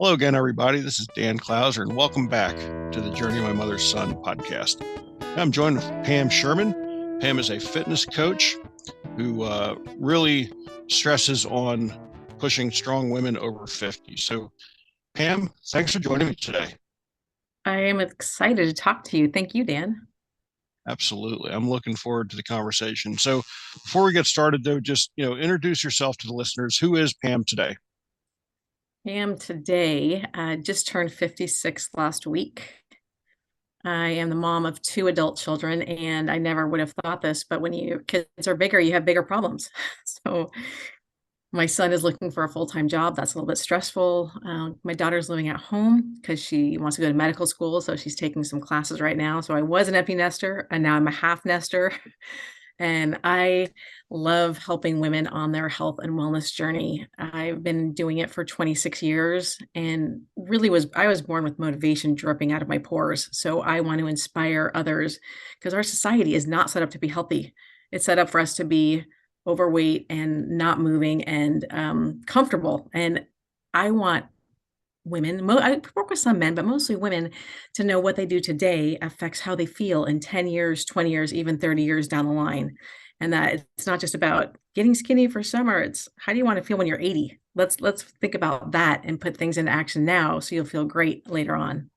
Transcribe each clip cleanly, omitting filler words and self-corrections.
Hello again, everybody. This is Dan Clouser, and welcome back to the Journey of My Mother's Son podcast. I'm joined with Pam Sherman. Pam is a fitness coach who really stresses on pushing strong women over 50. So, Pam, thanks for joining me today. I am excited to talk to you. Thank you, Dan. Absolutely. I'm looking forward to the conversation. So, before we get started, though, just introduce yourself to the listeners. Who is Pam today? I am today, just turned 56 last week. I am the mom of two adult children, and I never would have thought this, but when your kids are bigger, you have bigger problems. So my son is looking for a full-time job. That's a little bit stressful. My daughter's living at home because she wants to go to medical school, so she's taking some classes right now. So I was an empty nester, and now I'm a half nester. And I love helping women on their health and wellness journey. I've been doing it for 26 years and really I was born with motivation dripping out of my pores. So I want to inspire others because our society is not set up to be healthy. It's set up for us to be overweight and not moving and comfortable. And I want women, I work with some men, but mostly women, to know what they do today affects how they feel in 10 years, 20 years, even 30 years down the line. And that it's not just about getting skinny for summer. It's how do you want to feel when you're 80? Let's think about that and put things into action now so you'll feel great later on.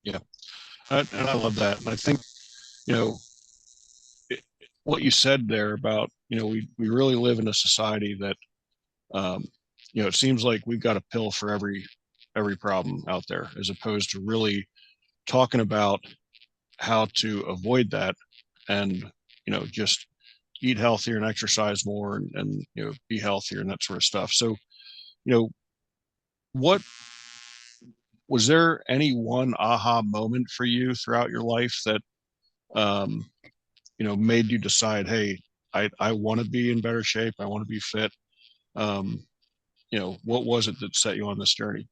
Yeah, and I love that. And I think, you know, what you said there about, we really live in a society that, um, it seems like we've got a pill for every problem out there, as opposed to really talking about how to avoid that and, just eat healthier and exercise more and be healthier and that sort of stuff. So, what was there any one aha moment for you throughout your life that um, made you decide, hey, I want to be in better shape. I want to be fit. Um, what was it that set you on this journey?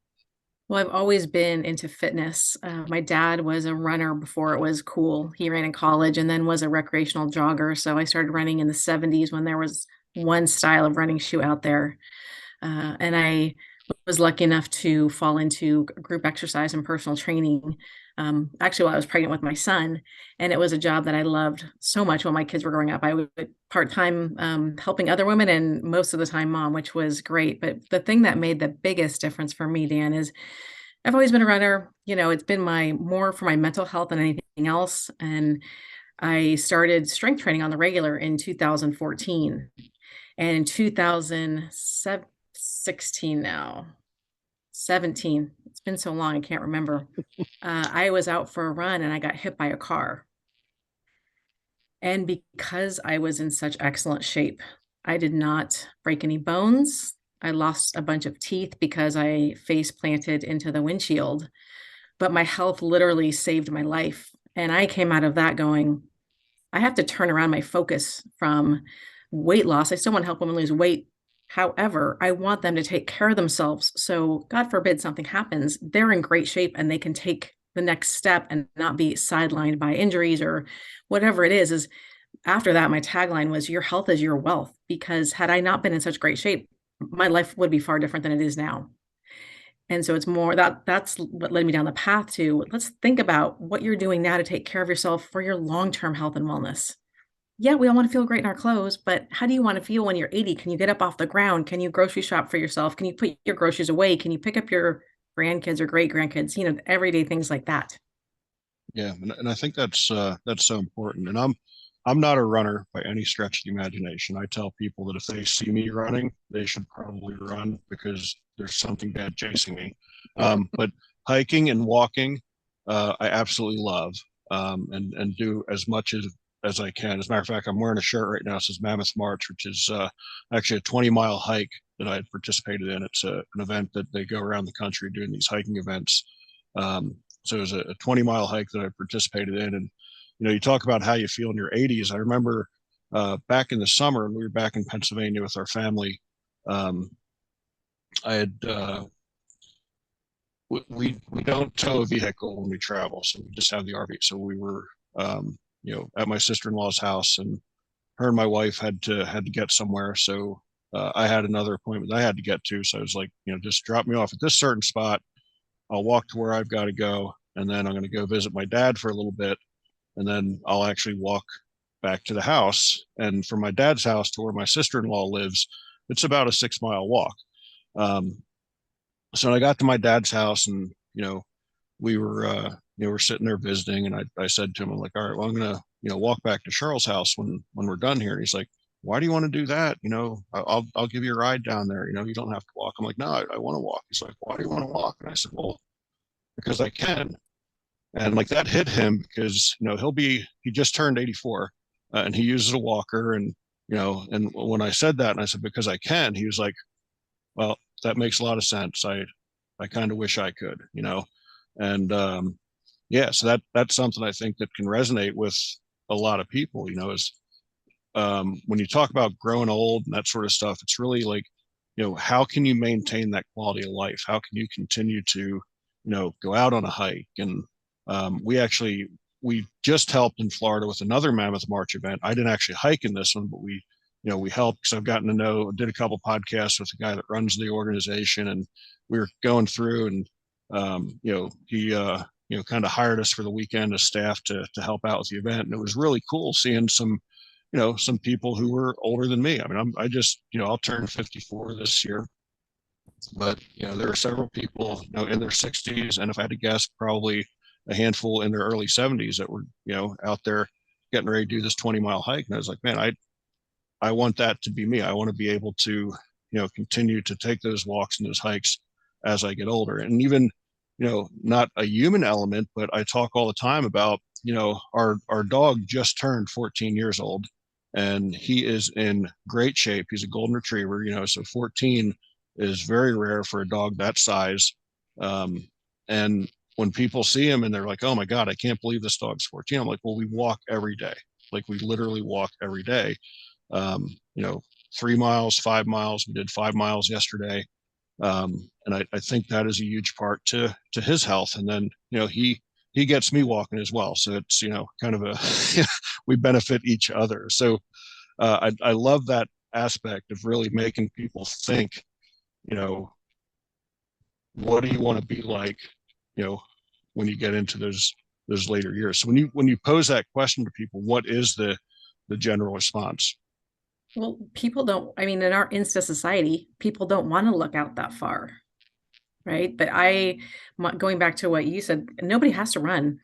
Well, I've always been into fitness. My dad was a runner before it was cool. He ran in college and then was a recreational jogger. So I started running in the 70s when there was one style of running shoe out there. And I was lucky enough to fall into group exercise and personal training. Actually, while I was pregnant with my son, and it was a job that I loved so much when my kids were growing up. I was part-time helping other women, and most of the time mom, which was great. But the thing that made the biggest difference for me, Dan, is I've always been a runner. It's been my more for my mental health than anything else. And I started strength training on the regular in 2014. And in 2016 now, 17, it's been so long, I can't remember. I was out for a run and I got hit by a car. And because I was in such excellent shape, I did not break any bones. I lost a bunch of teeth because I face planted into the windshield, but my health literally saved my life. And I came out of that going, I have to turn around my focus from weight loss. I still want to help women lose weight. However, I want them to take care of themselves. So, God forbid something happens, they're in great shape and they can take the next step and not be sidelined by injuries or whatever it is. Is after that, my tagline was your health is your wealth. Because had I not been in such great shape, my life would be far different than it is now. And so it's more that's what led me down the path to let's think about what you're doing now to take care of yourself for your long-term health and wellness. Yeah, we all want to feel great in our clothes, but how do you want to feel when you're 80? Can you get up off the ground? Can you grocery shop for yourself? Can you put your groceries away? Can you pick up your grandkids or great grandkids? Everyday things like that. Yeah, and I think that's so important. And I'm not a runner by any stretch of the imagination. I tell people that if they see me running, they should probably run because there's something bad chasing me. But hiking and walking, I absolutely love, and do as much as I can. As a matter of fact, I'm wearing a shirt right now. It says Mammoth March, which is actually a 20-mile hike that I had participated in. It's an event that they go around the country doing these hiking events. Um, so it was a 20-mile hike that I participated in. And, you talk about how you feel in your 80s. I remember back in the summer, and we were back in Pennsylvania with our family. Um, I had, we don't tow a vehicle when we travel, so we just have the RV. So we were, at my sister-in-law's house, and her and my wife had to get somewhere. So I had another appointment I had to get to. So I was like, just drop me off at this certain spot. I'll walk to where I've got to go. And then I'm going to go visit my dad for a little bit. And then I'll actually walk back to the house. And from my dad's house to where my sister-in-law lives, it's about a 6 mile walk. So I got to my dad's house, and we were we're sitting there visiting, and I said to him, I'm like, all right, well, I'm gonna walk back to Cheryl's house when we're done here. And he's like, why do you want to do that? I'll give you a ride down there. You don't have to walk. I'm like, no, I want to walk. He's like, why do you want to walk? And I said, well, because I can. And like that hit him because he just turned 84, and he uses a walker. And and when I said that, and I said, because I can, he was like, well, that makes a lot of sense. I kind of wish I could. And yeah, so that's something I think that can resonate with a lot of people. Is when you talk about growing old and that sort of stuff, it's really like, how can you maintain that quality of life? How can you continue to go out on a hike? And we just helped in Florida with another Mammoth March event. I didn't actually hike in this one, but we helped because I've gotten to did a couple podcasts with the guy that runs the organization, and we were going through, and he kind of hired us for the weekend as staff to help out with the event. And it was really cool seeing some people who were older than me. I mean, I just, I'll turn 54 this year, but there are several people, in their 60s, and if I had to guess, probably a handful in their early 70s that were, out there getting ready to do this 20-mile hike. And I was like, man, I want that to be me. I want to be able to, continue to take those walks and those hikes as I get older. And even, not a human element, but I talk all the time about, our dog just turned 14 years old, and he is in great shape. He's a golden retriever, so 14 is very rare for a dog that size. And when people see him and they're like, oh my God, I can't believe this dog's 14. I'm like, well, we walk every day. Like we literally walk every day. 3 miles, 5 miles. We did 5 miles yesterday. And I think that is a huge part to his health. And then, he gets me walking as well. So it's, kind of we benefit each other. So I love that aspect of really making people think, what do you want to be like, when you get into those later years. So when you pose that question to people, what is the general response? Well, people don't, I mean, in our Insta society, people don't want to look out that far, right? But going back to what you said, nobody has to run,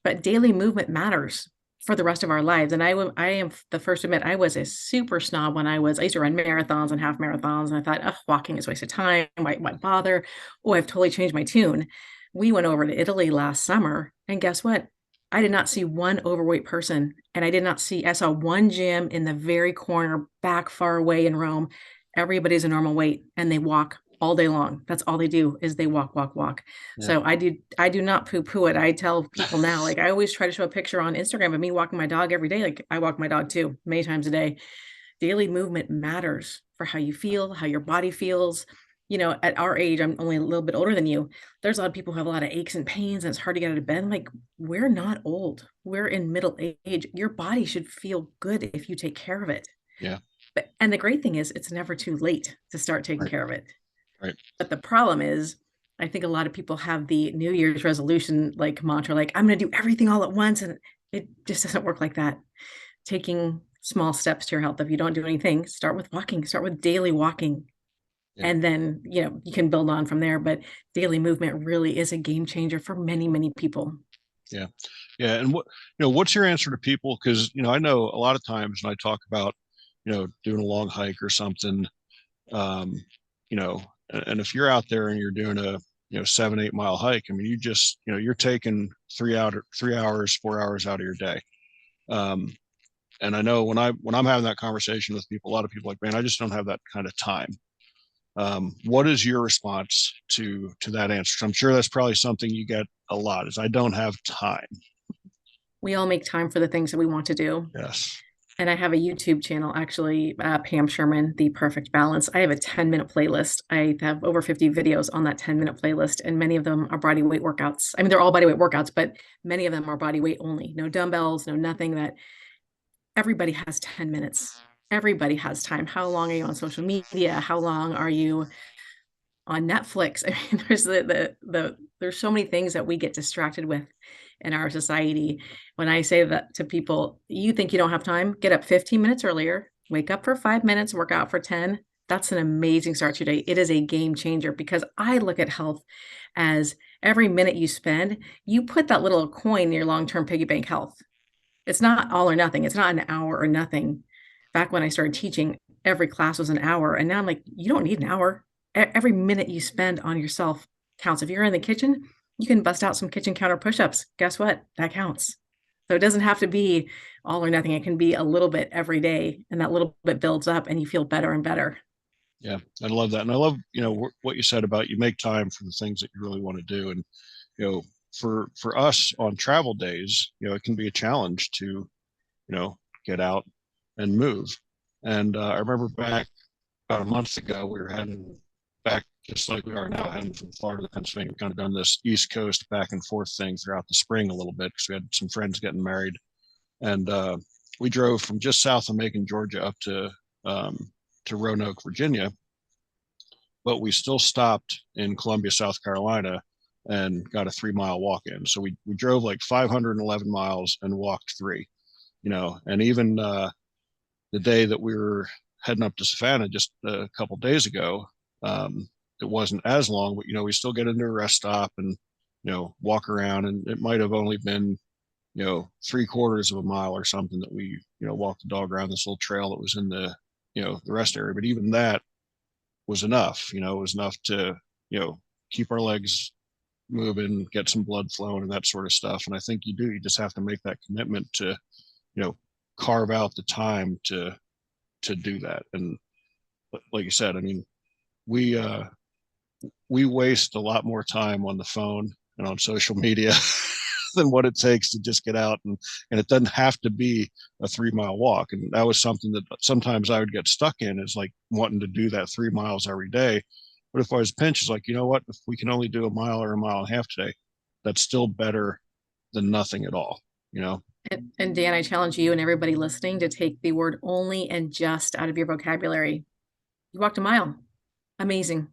but daily movement matters for the rest of our lives. And I am the first to admit I was a super snob when I used to run marathons and half marathons. And I thought, oh, walking is a waste of time. Why bother? Oh, I've totally changed my tune. We went over to Italy last summer, and guess what? I did not see one overweight person. And I saw one gym in the very corner back far away in Rome. Everybody's a normal weight, and they walk all day long. That's all they do is they walk, walk, walk. Yeah. So I do not poo-poo it. I tell people now, like I always try to show a picture on Instagram of me walking my dog every day. Like I walk my dog too, many times a day. Daily movement matters for how you feel, how your body feels. At our age, I'm only a little bit older than you. There's a lot of people who have a lot of aches and pains, and it's hard to get out of bed. I'm like, we're not old. We're in middle age. Your body should feel good if you take care of it. Yeah. And the great thing is it's never too late to start taking care of it. Right. But the problem is, I think a lot of people have the New Year's resolution like mantra, like I'm going to do everything all at once. And it just doesn't work like that. Taking small steps to your health. If you don't do anything, start with walking, start with daily walking. Yeah. And then, you can build on from there. But daily movement really is a game changer for many, many people. Yeah. Yeah. And what's your answer to people? Because, I know a lot of times when I talk about, doing a long hike or something, and if you're out there and you're doing a 7-8 mile hike, I mean, you just you're taking 3 hours 4 hours out of your day. And I know when I'm having that conversation with people, a lot of people are like, man, I just don't have that kind of time. What is your response to that answer? So I'm sure that's probably something you get a lot, is I don't have time. We all make time for the things that we want to do. Yes. And I have a YouTube channel, actually, Pam Sherman, The Perfect Balance. I have a 10-minute playlist. I have over 50 videos on that 10-minute playlist, and many of them are body weight workouts. I mean, they're all body weight workouts, but many of them are body weight only. No dumbbells, no nothing. That everybody has 10 minutes. Everybody has time. How long are you on social media? How long are you on Netflix? I mean, there's there's so many things that we get distracted with in our society. When I say that to people, you think you don't have time? Get up 15 minutes earlier, wake up for 5 minutes, work out for 10. That's an amazing start to your day. It is a game changer because I look at health as every minute you spend, you put that little coin in your long-term piggy bank health. It's not all or nothing. It's not an hour or nothing. Back when I started teaching, every class was an hour. And now I'm like, you don't need an hour. Every minute you spend on yourself counts. If you're in the kitchen, you can bust out some kitchen counter push-ups. Guess what? That counts. So it doesn't have to be all or nothing. It can be a little bit every day. And that little bit builds up and you feel better and better. Yeah, I love that. And I love, what you said about you make time for the things that you really want to do. And, for us on travel days, it can be a challenge to, get out and move. And I remember back about a month ago, we were heading back just like we are now, heading from Florida to Pennsylvania. We've kind of done this East Coast back and forth thing throughout the spring a little bit because we had some friends getting married. And we drove from just south of Macon, Georgia, up to Roanoke, Virginia, but we still stopped in Columbia, South Carolina, and got a 3 mile walk in. So we drove like 511 miles and walked three, and even the day that we were heading up to Savannah just a couple days ago, it wasn't as long, but, we still get into a rest stop and, walk around, and it might have only been, 3/4 of a mile or something that we, walked the dog around this little trail that was in the rest area. But even that was enough, it was enough to, keep our legs moving, get some blood flowing and that sort of stuff. And I think you just have to make that commitment to, carve out the time to do that. And like you said, I mean, we we waste a lot more time on the phone and on social media than what it takes to just get out, and it doesn't have to be a 3 mile walk. And that was something that sometimes I would get stuck in, is like wanting to do that 3 miles every day. But if I was pinched, it's like, you know what, if we can only do a mile or a mile and a half today, that's still better than nothing at all. And Dan, I challenge you and everybody listening to take the word only and just out of your vocabulary. You walked a mile. Amazing.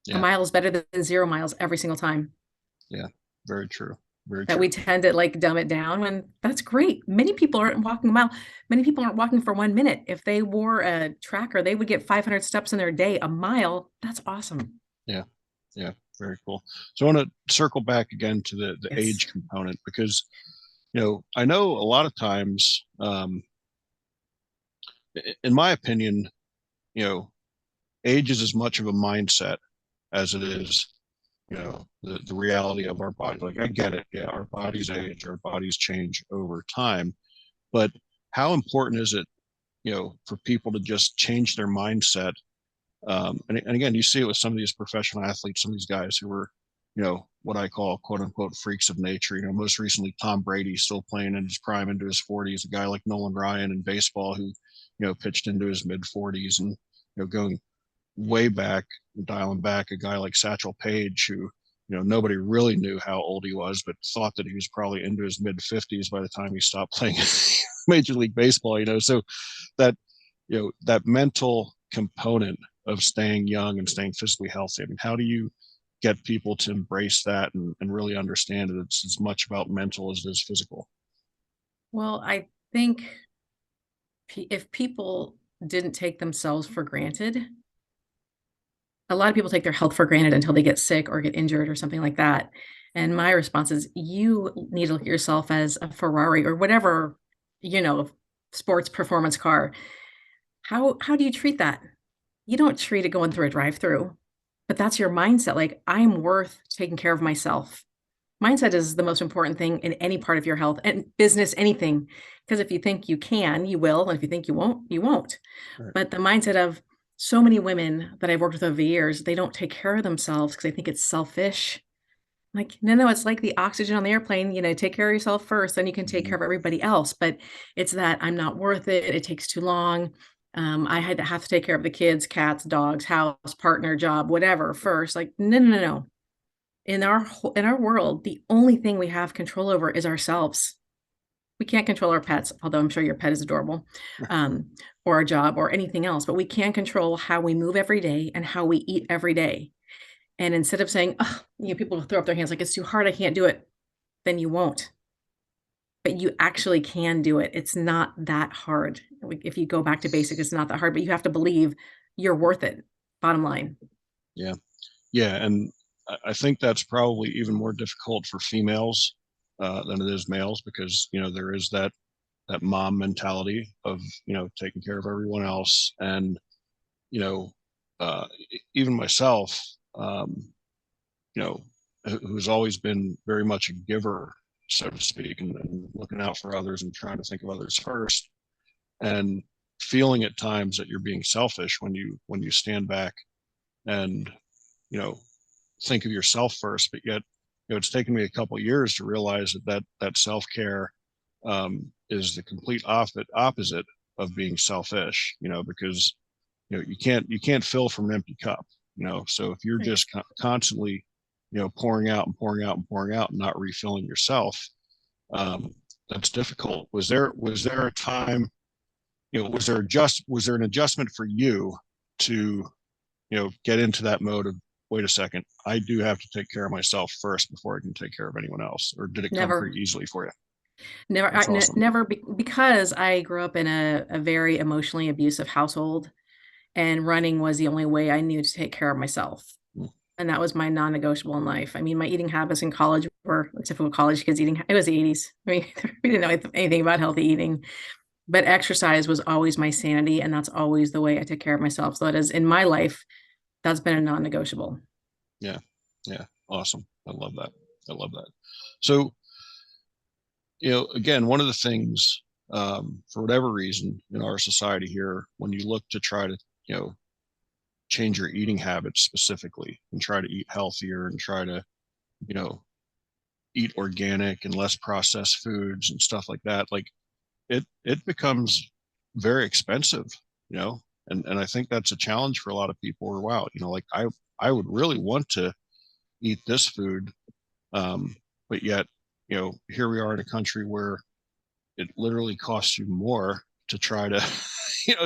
A Yeah, mile is better than 0 miles every single time. yeah, very true, very That true. we tend to like dumb it down when that's great. Many people aren't walking a mile. Many people aren't walking for 1 minute. If they wore a tracker, they would get 500 steps in their day. A mile, that's awesome. Yeah, yeah, very cool. So I want to circle back again to the Yes. age component, because I know a lot of times, in my opinion, you know, age is as much of a mindset as it is, the reality of our body. Like, I get it. Yeah, our bodies age, our bodies change over time. But how important is it, for people to just change their mindset? And again, you see it with some of these professional athletes, some of these guys who were, what I call quote unquote freaks of nature. Most recently, Tom Brady, still playing in his prime into his 40s. A guy like Nolan Ryan in baseball who, pitched into his mid 40s, and, going way back, dialing back, a guy like Satchel Paige, who, nobody really knew how old he was, but thought that he was probably into his mid 50s by the time he stopped playing Major League Baseball. So that, that mental component of staying young and staying physically healthy. I mean, how do you get people to embrace that and really understand that it's as much about mental as it is physical? Well, I think if people didn't take themselves for granted, a lot of people take their health for granted until they get sick or get injured or something like that. And my response is you need to look at yourself as a Ferrari or whatever, you know, sports performance car. How do you treat that? You don't treat it going through a drive-through, but that's your mindset. Like, I'm worth taking care of myself. Mindset is the most important thing in any part of your health and business, anything. Because if you think you can, you will. And if you think you won't, you won't. Right. But the mindset of so many women that I've worked with over the years, they don't take care of themselves because they think it's selfish. Like, no, no, it's like the oxygen on the airplane, take care of yourself first, then you can take Mhm. care of everybody else. But it's that I'm not worth it. It takes too long. I had to have to take care of the kids, cats, dogs, house, partner, job, whatever first. Like, no, no, no, no. In our world, the only thing we have control over is ourselves. We can't control our pets, although I'm sure your pet is adorable, or a job or anything else, but we can control how we move every day and how we eat every day. And instead of saying, oh, people throw up their hands like it's too hard, I can't do it, then you won't. But you actually can do it. It's not that hard. If you go back to basic, it's not that hard, but you have to believe you're worth it. Bottom line. Yeah. Yeah. And I think that's probably even more difficult for females than it is males, because, there is that mom mentality of, taking care of everyone else. And, you know, even myself, you know, who's always been very much a giver, so to speak, and looking out for others and trying to think of others first, and feeling at times that you're being selfish when you stand back and, you know, think of yourself first. But yet, it's taken me a couple of years to realize that self-care is the complete opposite of being selfish, because, you can't fill from an empty cup, so if you're just constantly, pouring out and pouring out and pouring out and not refilling yourself, that's difficult. Was there a time, was there an adjustment for you to, get into that mode of, wait a second, I do have to take care of myself first before I can take care of anyone else? Or did it come Never. pretty easily for you? Never, That's awesome. never, because I grew up in a very emotionally abusive household, and running was the only way I knew to take care of myself. Mm. And that was my non-negotiable in life. I mean, my eating habits in college were typical college kids eating. It was the 80s. I mean, we didn't know anything about healthy eating, but exercise was always my sanity. And that's always the way I took care of myself. So that is, in my life, that's been a non-negotiable. Yeah. Yeah. Awesome. I love that. I love that. So, again, one of the things, for whatever reason in our society here, when you look to try to, change your eating habits specifically and try to eat healthier and try to, you know, eat organic and less processed foods and stuff like that, like it becomes very expensive, and I think that's a challenge for a lot of people. Or, wow, like I would really want to eat this food, but yet, here we are in a country where it literally costs you more to try to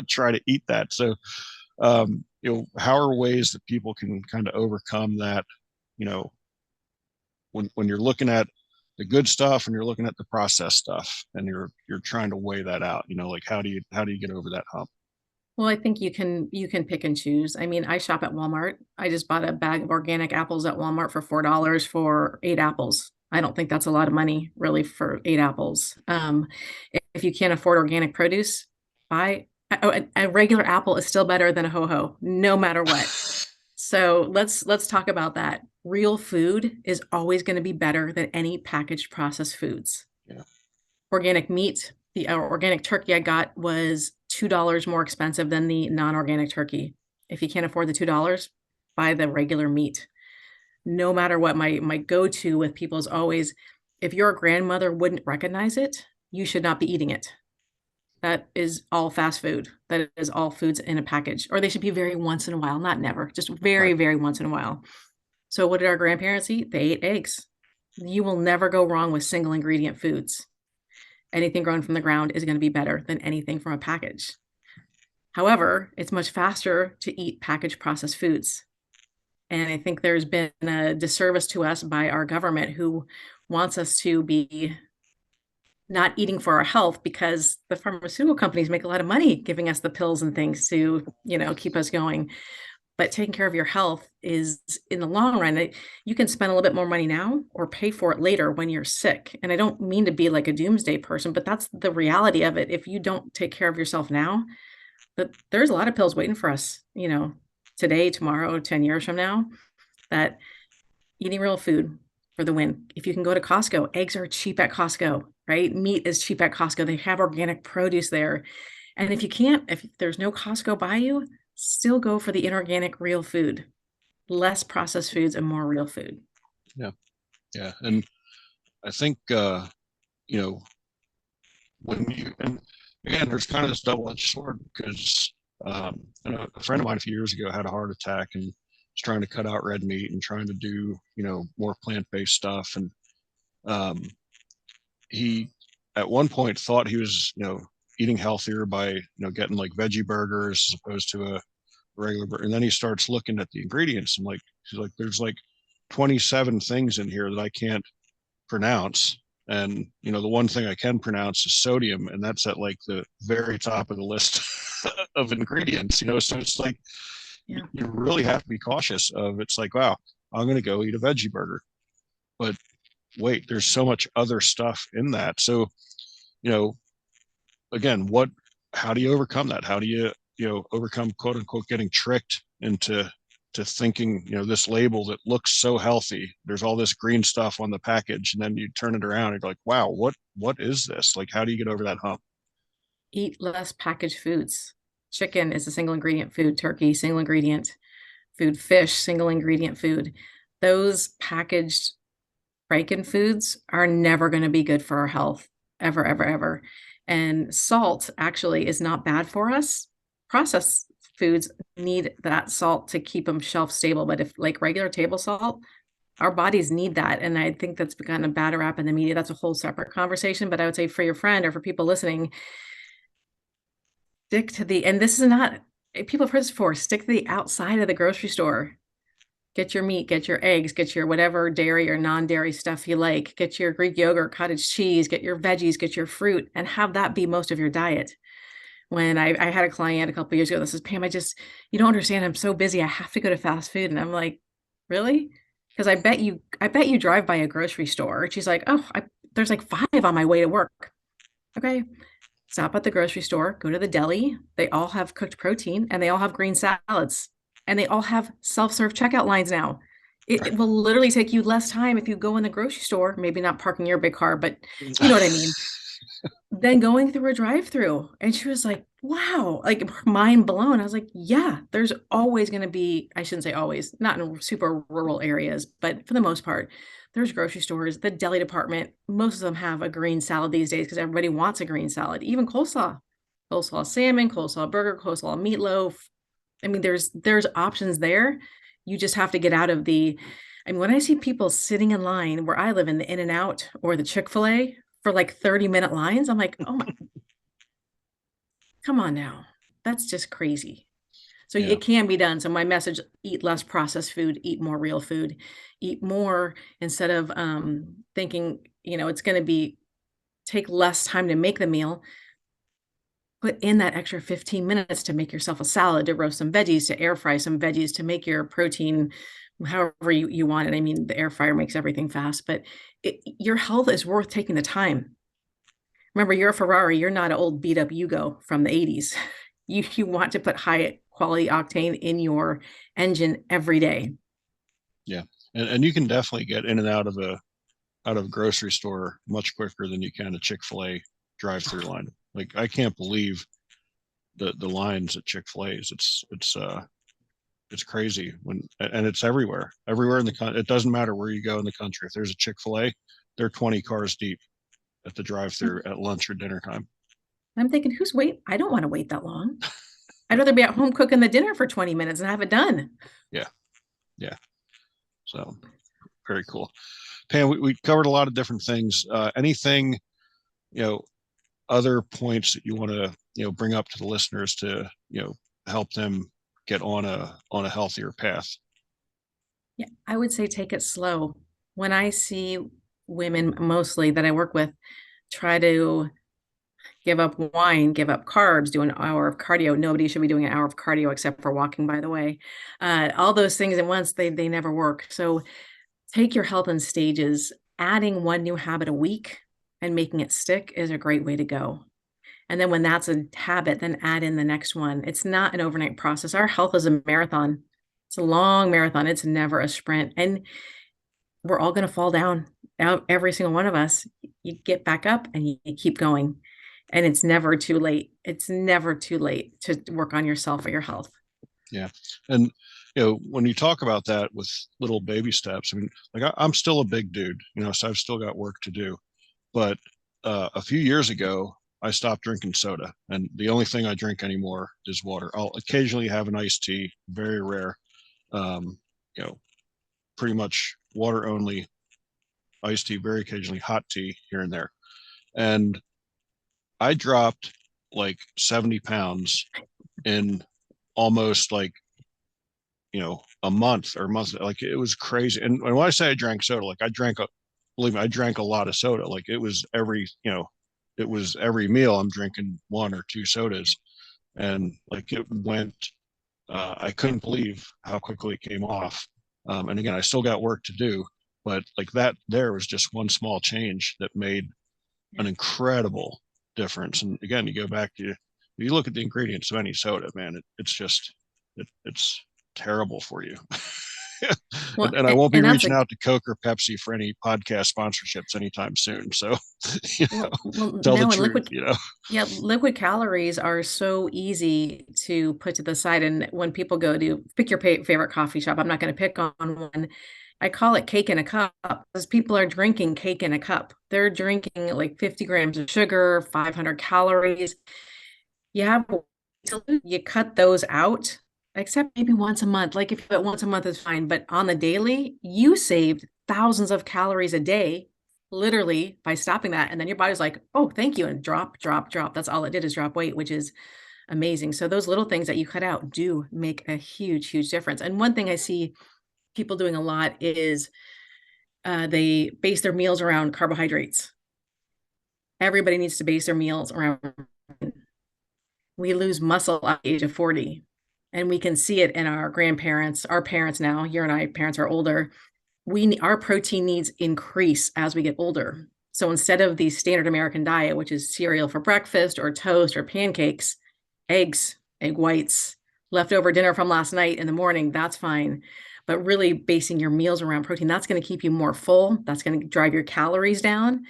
try to eat that. So, how are ways that people can kind of overcome that, you know when you're looking at the good stuff and you're looking at the processed stuff, and you're trying to weigh that out, like how do you get over that hump? Well, I think you can pick and choose. I mean, I shop at Walmart. I just bought a bag of organic apples at Walmart for $4 for 8 apples. I don't think that's a lot of money really for 8 apples. If you can't afford organic produce, buy a regular apple is still better than a ho-ho, no matter what. So let's talk about that. Real food is always going to be better than any packaged processed foods. Yeah. Organic meat, the organic turkey I got was $2 more expensive than the non-organic turkey. If you can't afford the $2, buy the regular meat. No matter what, my go-to with people is always, if your grandmother wouldn't recognize it, you should not be eating it. That is all fast food. That is all foods in a package. Or they should be very once in a while, not never, just very, Right. very once in a while. So what did our grandparents eat? They ate eggs. You will never go wrong with single ingredient foods. Anything grown from the ground is going to be better than anything from a package. However, it's much faster to eat packaged processed foods. And I think there's been a disservice to us by our government, who wants us to be not eating for our health, because the pharmaceutical companies make a lot of money giving us the pills and things to, keep us going. But taking care of your health is, in the long run, you can spend a little bit more money now or pay for it later when you're sick. And I don't mean to be like a doomsday person, but that's the reality of it. If you don't take care of yourself now, there's a lot of pills waiting for us, today, tomorrow, 10 years from now. That eating real food for the win. If you can go to Costco, eggs are cheap at Costco, right? Meat is cheap at Costco. They have organic produce there. And if you can't, if there's no Costco by you, still go for the inorganic real food. Less processed foods and more real food. Yeah. Yeah. And I think, you know when you and again, there's kind of this double-edged sword, because, a friend of mine a few years ago had a heart attack and was trying to cut out red meat and trying to do, more plant-based stuff. And um, he at one point thought he was, eating healthier by, getting like veggie burgers as opposed to a regular burger. And then he starts looking at the ingredients. I'm like, he's like, there's like 27 things in here that I can't pronounce. And, the one thing I can pronounce is sodium. And that's at like the very top of the list of ingredients, so it's like, Yeah. you really have to be cautious of, it's like, wow, I'm going to go eat a veggie burger. But wait, there's so much other stuff in that. So, you know, again, how do you overcome that? How do you, overcome quote unquote getting tricked into thinking, this label that looks so healthy, there's all this green stuff on the package, and then you turn it around and you're like, wow, what is this? Like, how do you get over that hump? Eat less packaged foods. Chicken is a single ingredient food, turkey, single ingredient food, fish, single ingredient food. Those packaged Franken foods are never going to be good for our health, ever, ever, ever. And salt actually is not bad for us. Processed foods need that salt to keep them shelf stable. But if like regular table salt, our bodies need that. And I think that's gotten a bad rap in the media. That's a whole separate conversation. But I would say for your friend or for people listening, stick to and this is not, people have heard this before, stick to the outside of the grocery store. Get your meat, get your eggs, get your whatever dairy or non-dairy stuff you like, get your Greek yogurt, cottage cheese, get your veggies, get your fruit, and have that be most of your diet. When I had a client a couple of years ago that says, Pam, you don't understand, I'm so busy, I have to go to fast food. And I'm like, really? Because I bet you drive by a grocery store. And she's like, oh, there's like 5 on my way to work. Okay. Stop at the grocery store, go to the deli. They all have cooked protein and they all have green salads and they all have self-serve checkout lines now. It will literally take you less time if you go in the grocery store, maybe not parking your big car, but you know what I mean, than going through a drive-through. And she was like, wow, like mind blown. I was like, yeah, there's always going to be, I shouldn't say always, not in super rural areas, but for the most part, there's grocery stores, the deli department, most of them have a green salad these days because everybody wants a green salad, even coleslaw salmon, coleslaw burger, coleslaw meatloaf. I mean, there's options there. You just have to get out of I mean, when I see people sitting in line where I live in the In-N-Out or the Chick-fil-A for like 30-minute lines, I'm like, oh my, come on now. That's just crazy. So Yeah. it can be done. So my message, eat less processed food, eat more real food, eat more instead of thinking, it's going to take less time to make the meal. Put in that extra 15 minutes to make yourself a salad, to roast some veggies, to air fry some veggies, to make your protein however you want it. I mean, the air fryer makes everything fast, but your health is worth taking the time. Remember, you're a Ferrari. You're not an old beat up Yugo from the 80s. You want to put high quality octane in your engine every day. Yeah. And you can definitely get in and out of a grocery store much quicker than you can a Chick-fil-A drive-through line. Like, I can't believe the lines at Chick-fil-A's. It's crazy and it's everywhere in the country. It doesn't matter where you go in the country. If there's a Chick-fil-A, they're 20 cars deep at the drive-through at lunch or dinner time. I'm thinking, I don't want to wait that long. I'd rather be at home cooking the dinner for 20 minutes and have it done. Yeah. Yeah. So very cool. Pam, we covered a lot of different things. Anything, other points that you want to, bring up to the listeners to, help them get on a healthier path? Yeah, I would say take it slow. When I see women mostly that I work with try to give up wine, give up carbs, do an hour of cardio. Nobody should be doing an hour of cardio except for walking, by the way. All those things at once, they never work. So take your health in stages. Adding one new habit a week and making it stick is a great way to go. And then when that's a habit, then add in the next one. It's not an overnight process. Our health is a marathon. It's a long marathon. It's never a sprint. And we're all going to fall down. Every single one of us. You get back up and you keep going. And it's never too late. It's never too late to work on yourself or your health. Yeah. And, when you talk about that with little baby steps, I mean, like I'm still a big dude, so I've still got work to do. But a few years ago, I stopped drinking soda, and the only thing I drink anymore is water. I'll occasionally have an iced tea, very rare. Um, Pretty much water only, iced tea, very occasionally hot tea here and there. And I dropped like 70 pounds in almost like, a month or a month. Like it was crazy. And when I say I drank soda, like believe me, I drank a lot of soda. Like it was every meal I'm drinking one or two sodas. And like it went, I couldn't believe how quickly it came off. And again, I still got work to do, but like that, there was just one small change that made an incredible difference. And again, you go back to, you look at the ingredients of any soda, man, it's just, it's terrible for you. Well, And I won't be and that's reaching a out to Coke or Pepsi for any podcast sponsorships anytime soon. So, you know, well tell the no, and truth, liquid calories are so easy to put to the side. And when people go to pick your favorite coffee shop, I'm not going to pick on one. I call it cake in a cup because people are drinking cake in a cup. They're drinking like 50 grams of sugar, 500 calories. You have you cut those out, except maybe once a month. Like if you do it once a month is fine, but on the daily, you saved thousands of calories a day, literally by stopping that. And then your body's like, oh, thank you. And drop, drop, drop. That's all it did is drop weight, which is amazing. So those little things that you cut out do make a huge, huge difference. And one thing I see people doing a lot is they base their meals around carbohydrates. Everybody needs to base their meals around. We lose muscle at the age of 40. And we can see it in our grandparents, our parents now, you and I, parents are older. Our protein needs increase as we get older. So instead of the standard American diet, which is cereal for breakfast or toast or pancakes, eggs, egg whites, leftover dinner from last night in the morning, that's fine. But really basing your meals around protein, that's going to keep you more full. That's going to drive your calories down.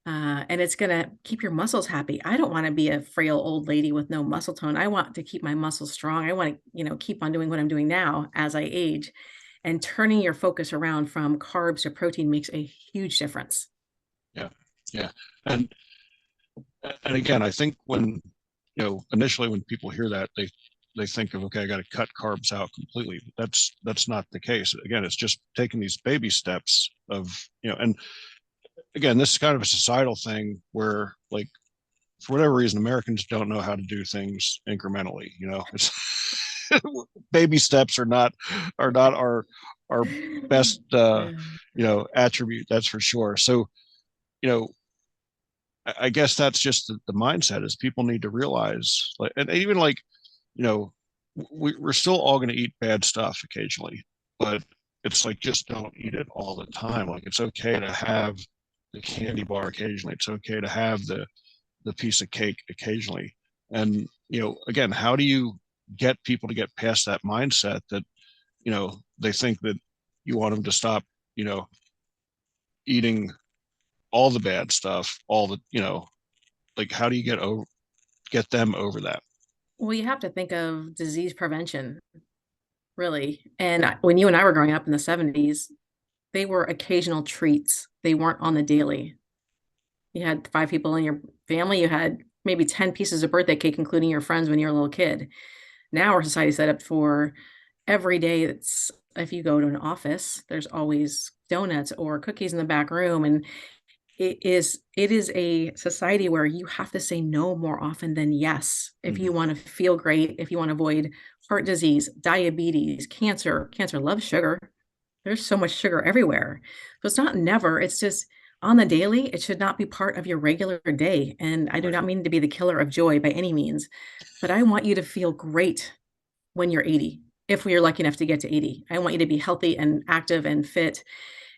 And it's going to keep your muscles happy. I don't want to be a frail old lady with no muscle tone. I want to keep my muscles strong. I want to, keep on doing what I'm doing now as I age. And turning your focus around from carbs to protein makes a huge difference. yeah, yeah. And, and again, I think when, initially when people hear that, they think of, okay, I got to cut carbs out completely. That's not the case. Again, it's just taking these baby steps of, and again, this is kind of a societal thing where, like, for whatever reason, Americans don't know how to do things incrementally. It's baby steps are not our best attribute, that's for sure. So, you know, I guess that's just the mindset is people need to realize, like, and even like, you know, we're still all going to eat bad stuff occasionally, but it's like, just don't eat it all the time. Like, it's okay to have the candy bar occasionally. It's okay to have the piece of cake occasionally. And, again, how do you get people to get past that mindset that, they think that you want them to stop, eating all the bad stuff, all the, like, how do you get them over that? Well, you have to think of disease prevention, really. And when you and I were growing up in the 70s, they were occasional treats. They weren't on the daily. You had 5 people in your family, you had maybe 10 pieces of birthday cake, including your friends when you were a little kid. Now our society set up for every day. It's if you go to an office, there's always donuts or cookies in the back room. And it is a society where you have to say no more often than yes. If Mm-hmm. you want to feel great, if you want to avoid heart disease, diabetes, cancer loves sugar. There's so much sugar everywhere. So it's not never, it's just on the daily, it should not be part of your regular day. And I do Right. not mean to be the killer of joy by any means, but I want you to feel great when you're 80. If we are lucky enough to get to 80, I want you to be healthy and active and fit.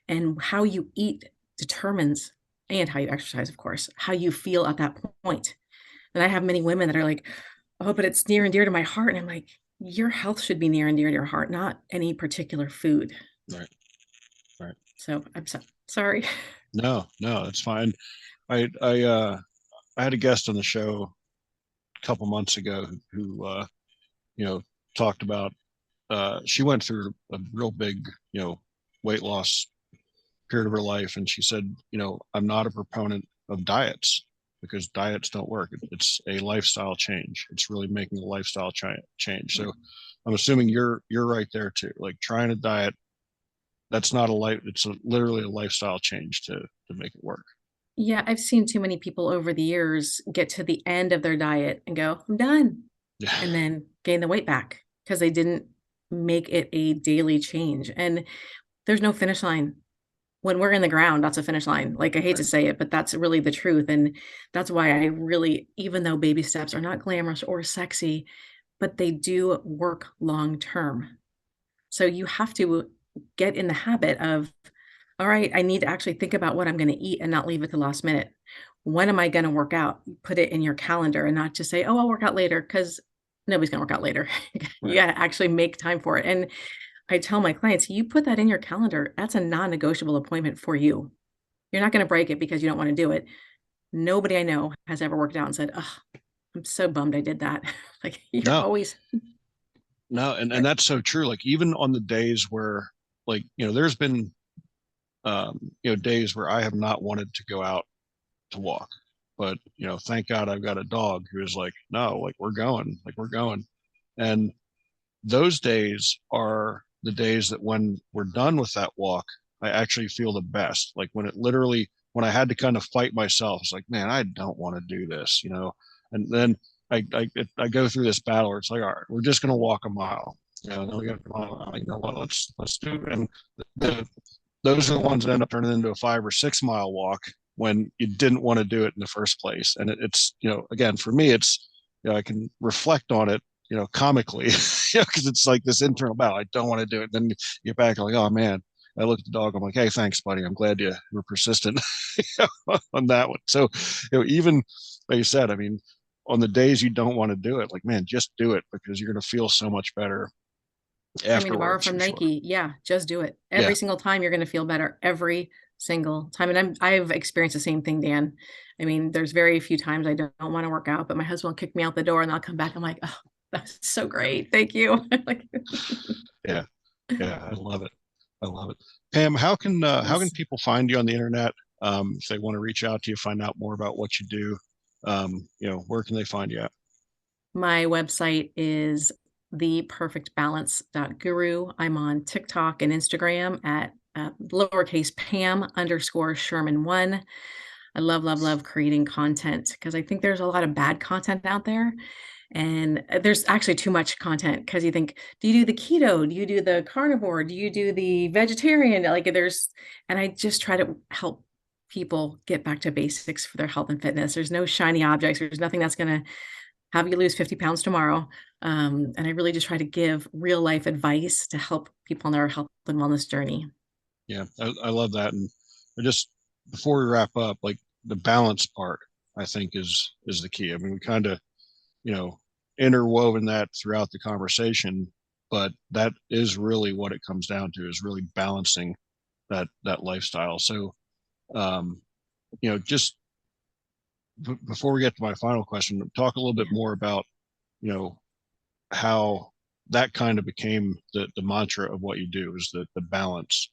And how you eat determines, and how you exercise, of course, how you feel at that point. And I have many women that are like, oh, but it's near and dear to my heart. And I'm like, your health should be near and dear to your heart, not any particular food. Right. Right. So I'm sorry. No, it's fine. I had a guest on the show a couple months ago who you know, talked about, she went through a real big, weight loss period of her life. And she said, I'm not a proponent of diets because diets don't work. It's a lifestyle change. It's really making a lifestyle change. So I'm assuming you're right there too. Like, trying a diet, that's not a life. It's literally a lifestyle change to make it work. Yeah, I've seen too many people over the years get to the end of their diet and go, I'm done, Yeah. and then gain the weight back because they didn't make it a daily change. And there's no finish line. When we're in the ground, that's a finish line. Like, I hate to Right. say it, but that's really the truth. And that's why I really, even though baby steps are not glamorous or sexy, but they do work long term. So you have to get in the habit of, all right, I need to actually think about what I'm going to eat and not leave it to last minute. When am I going to work out? Put it in your calendar and not just say, oh, I'll work out later, because nobody's going to work out later. You Right. got to actually make time for it. And I tell my clients, you put that in your calendar, that's a non negotiable appointment for you. You're not going to break it because you don't want to do it. Nobody I know has ever worked out and said, oh, I'm so bummed I did that. Like, you're No, always, no. And that's so true. Like even on the days where like, there's been, days where I have not wanted to go out to walk, but, thank God I've got a dog who is like, no, like we're going. And those days are the days that when we're done with that walk, I actually feel the best. Like when I had to kind of fight myself, it's like, man, I don't want to do this, and then I go through this battle where it's like, all right, we're just going to walk a mile. Then we got a mile. You know what? Let's do it. And the, those are the ones that end up turning into a 5 or 6 mile walk when you didn't want to do it in the first place. And it's, again, for me, it's, I can reflect on it, comically, because it's like this internal battle. I don't want to do it. Then you get back, like, oh man, I look at the dog. I'm like, hey, thanks, buddy. I'm glad you were persistent on that one. So, even like you said, I mean, on the days you don't want to do it, like, man, just do it because you're going to feel so much better I mean, to borrow afterwards from for sure. Nike, yeah, just do it. Yeah. Every single time you're gonna feel better every single time, and I've experienced the same thing, Dan. I mean, there's very few times I don't wanna work out, but my husband will kick me out the door and I'll come back, I'm like, "Oh, that's so great. Thank you." Like, Yeah. Yeah. I love it. I love it. Pam, how can yes. people find you on the internet? If they want to reach out to you, find out more about what you do, where can they find you at? My website is theperfectbalance.guru. I'm on TikTok and Instagram at, lowercase Pam_Sherman 1. I love, love, love creating content because I think there's a lot of bad content out there. And there's actually too much content because you think, do you do the keto? Do you do the carnivore? Do you do the vegetarian? Like, and I just try to help people get back to basics for their health and fitness. There's no shiny objects. There's nothing that's going to have you lose 50 pounds tomorrow. And I really just try to give real life advice to help people on their health and wellness journey. Yeah, I love that. And I just before we wrap up, like the balance part, I think is the key. I mean, we kind of, you know, interwoven that throughout the conversation, but that is really what it comes down to is really balancing that lifestyle. So, um, just before we get to my final question, talk a little bit Yeah. more about, you know, how that kind of became the mantra of what you do is the balance.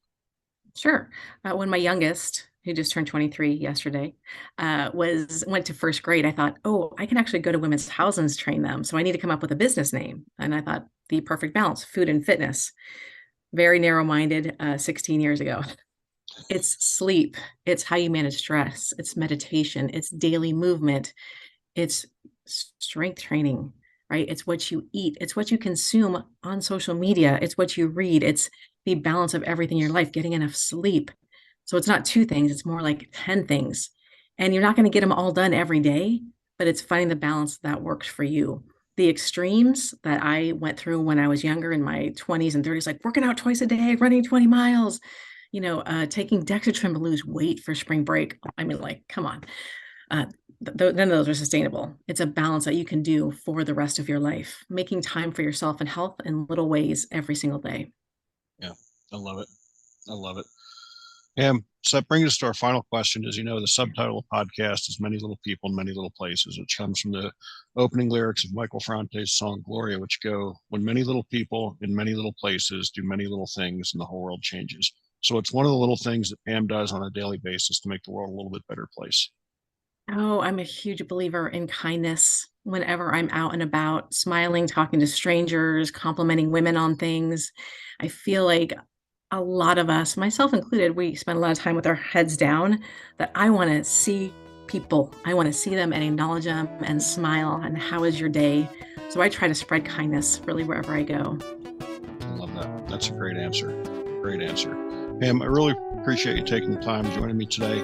Sure. When my youngest, who just turned 23 yesterday, went to first grade, I thought, oh, I can actually go to women's houses, train them. So I need to come up with a business name. And I thought, the perfect balance, food and fitness. Very narrow minded 16 years ago. It's sleep. It's how you manage stress. It's meditation. It's daily movement. It's strength training, right? It's what you eat. It's what you consume on social media. It's what you read. It's the balance of everything in your life, getting enough sleep. So it's not two things, it's more like 10 things. And you're not going to get them all done every day, but it's finding the balance that works for you. The extremes that I went through when I was younger in my 20s and 30s, like working out twice a day, running 20 miles, taking Dexatrim to lose weight for spring break. I mean, like, come on. Uh, None of those are sustainable. It's a balance that you can do for the rest of your life, making time for yourself and health in little ways every single day. Yeah, I love it. I love it. So that brings us to our final question. As you know, the subtitle of the podcast is Many Little People in Many Little Places, which comes from the opening lyrics of Michael Frante's song Gloria, which go, when many little people in many little places do many little things and the whole world changes. So it's one of the little things that Pam does on a daily basis to make the world a little bit better place. Oh, I'm a huge believer in kindness whenever I'm out and about, smiling, talking to strangers, complimenting women on things. I feel like a lot of us, myself included, we spend a lot of time with our heads down, that I want to see people. I want to see them and acknowledge them and smile. And how is your day? So I try to spread kindness really wherever I go. I love that. That's a great answer. Great answer. Pam, I really appreciate you taking the time joining me today.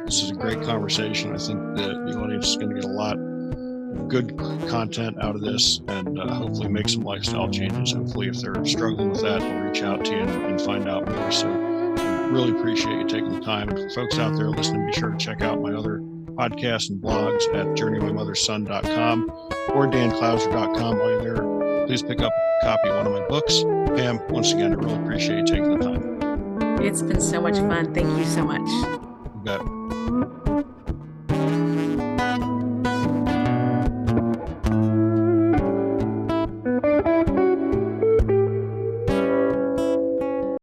This is a great conversation. I think that the audience is going to get a lot of good content out of this, and hopefully make some lifestyle changes. Hopefully, if they're struggling with that, they'll reach out to you and find out more. So I really appreciate you taking the time. And for folks out there listening, be sure to check out my other podcasts and blogs at journeymymotherson.com or danclouser.com. While you're there, please pick up a copy of one of my books. Pam, once again, I really appreciate you taking the time. It's been so much fun. Thank you so much. You bet.